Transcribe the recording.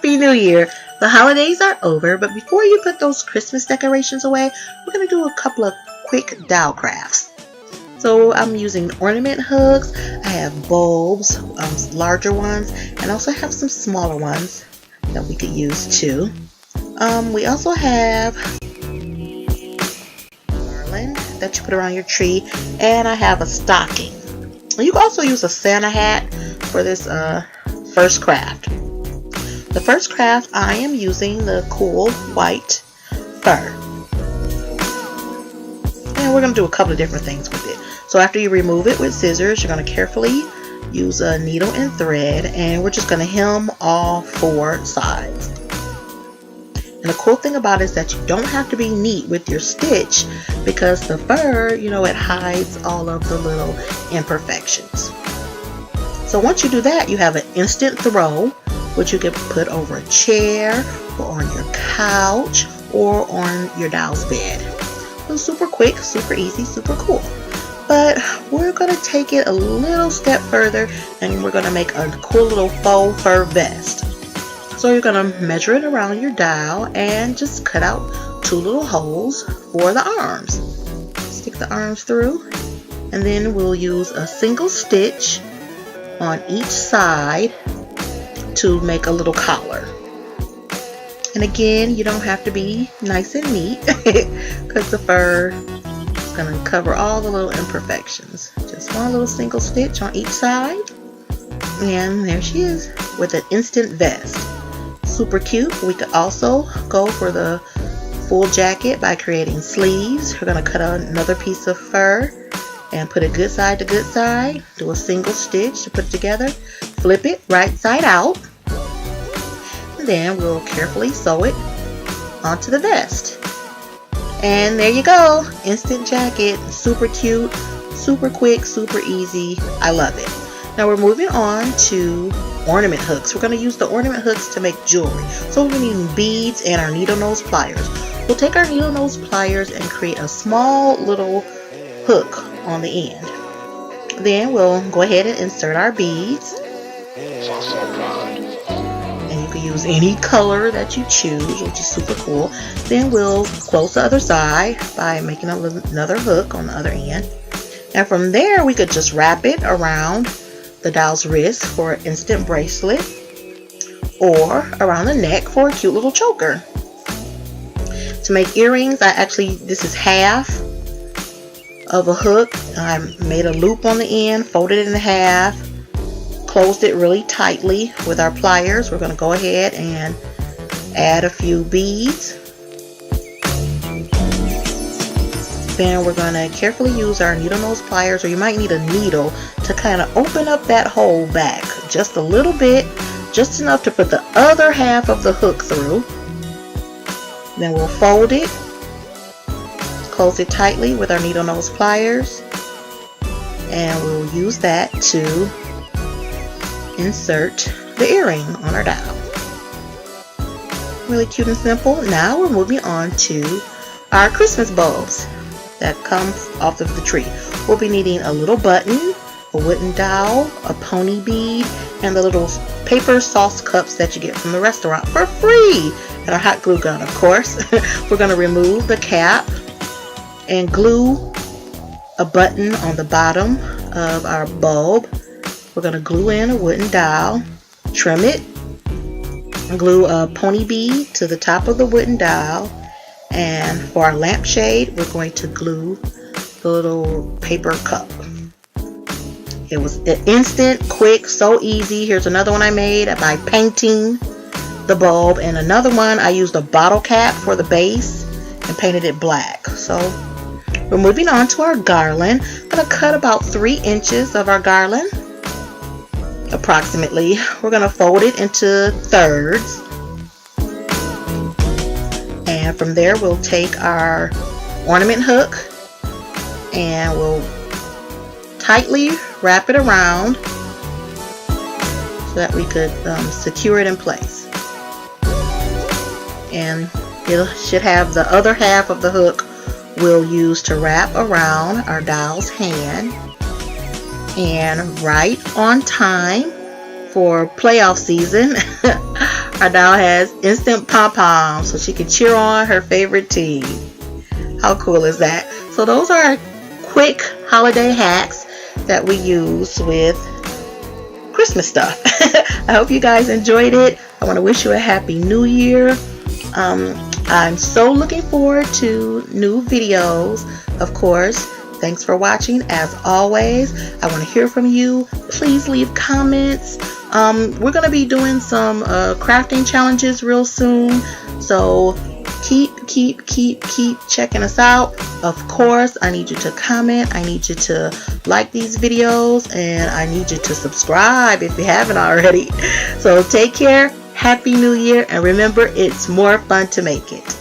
Happy New Year! The holidays are over, but before you put those Christmas decorations away, we're going to do a couple of quick dowel crafts. So I'm using ornament hooks. I have bulbs, larger ones, and also have some smaller ones that we could use too. We also have Garland that you put around your tree, and I have a stocking. You can also use a Santa hat for this first craft. The first craft, I am using the cool white fur. And we're going to do a couple of different things with it. So after you remove it with scissors, you're going to carefully use a needle and thread, and we're just going to hem all four sides. And the cool thing about it is that you don't have to be neat with your stitch, because the fur, it hides all of the little imperfections. So once you do that, you have an instant throw, which you can put over a chair or on your couch or on your doll's bed. So super quick, super easy, super cool. But we're going to take it a little step further, and we're going to make a cool little faux fur vest. So you're going to measure it around your dowel and just cut out 2 little holes for the arms. Stick the arms through, and then we'll use a single stitch on each side to make a little collar. And again, you don't have to be nice and neat because the fur is going to cover all the little imperfections. Just one little single stitch on each side, and there she is with an instant vest. Super cute. We could also go for the full jacket by creating sleeves. We're going to cut out another piece of fur and put it good side to good side. Do a single stitch to put it together. Flip it right side out. And then we'll carefully sew it onto the vest. And there you go. Instant jacket. Super cute, super quick, super easy. I love it. Now we're moving on to ornament hooks. We're going to use the ornament hooks to make jewelry. So we're going to need beads and our needle nose pliers. We'll take our needle nose pliers and create a small little hook on the end. Then we'll go ahead and insert our beads. And you can use any color that you choose, which is super cool. Then we'll close the other side by making another hook on the other end. And from there, we could just wrap it around the doll's wrist for an instant bracelet, or around the neck for a cute little choker. To make earrings, this is half of a hook. I made a loop on the end, folded it in half, closed it really tightly with our pliers. We're going to go ahead and add a few beads. Then we're going to carefully use our needle nose pliers, or you might need a needle to kind of open up that hole back just a little bit, just enough to put the other half of the hook through. Then we'll fold it, close it tightly with our needle nose pliers, and we'll use that to insert the earring on our dowel. Really cute and simple. Now we're moving on to our Christmas bulbs that come off of the tree. We'll be needing a little button, a wooden dowel, a pony bead, and the little paper sauce cups that you get from the restaurant for free, and our hot glue gun, of course. We're going to remove the cap and glue a button on the bottom of our bulb. We're going to glue in a wooden dowel, trim it, and glue a pony bead to the top of the wooden dowel. And for our lampshade, we're going to glue the little paper cup. It was instant, quick, so easy. Here's another one I made by painting the bulb, and another one I used a bottle cap for the base and painted it black. So we're moving on to our garland. I'm going to cut about 3 inches of our garland, approximately. We're going to fold it into thirds. And from there, we'll take our ornament hook and we'll tightly wrap it around so that we could secure it in place. And it should have the other half of the hook we'll use to wrap around our doll's hand. And right on time for playoff season, Our doll has instant pom-poms so she can cheer on her favorite team. How cool is that? So those are our quick holiday hacks that we use with Christmas stuff. I hope you guys enjoyed it. I want to wish you a happy new year. I'm so looking forward to new videos, of course. Thanks for watching. As always, I want to hear from you. Please leave comments. We're going to be doing some crafting challenges real soon. So keep checking us out. Of course, I need you to comment. I need you to like these videos. And I need you to subscribe if you haven't already. So take care. Happy New Year. And remember, it's more fun to make it.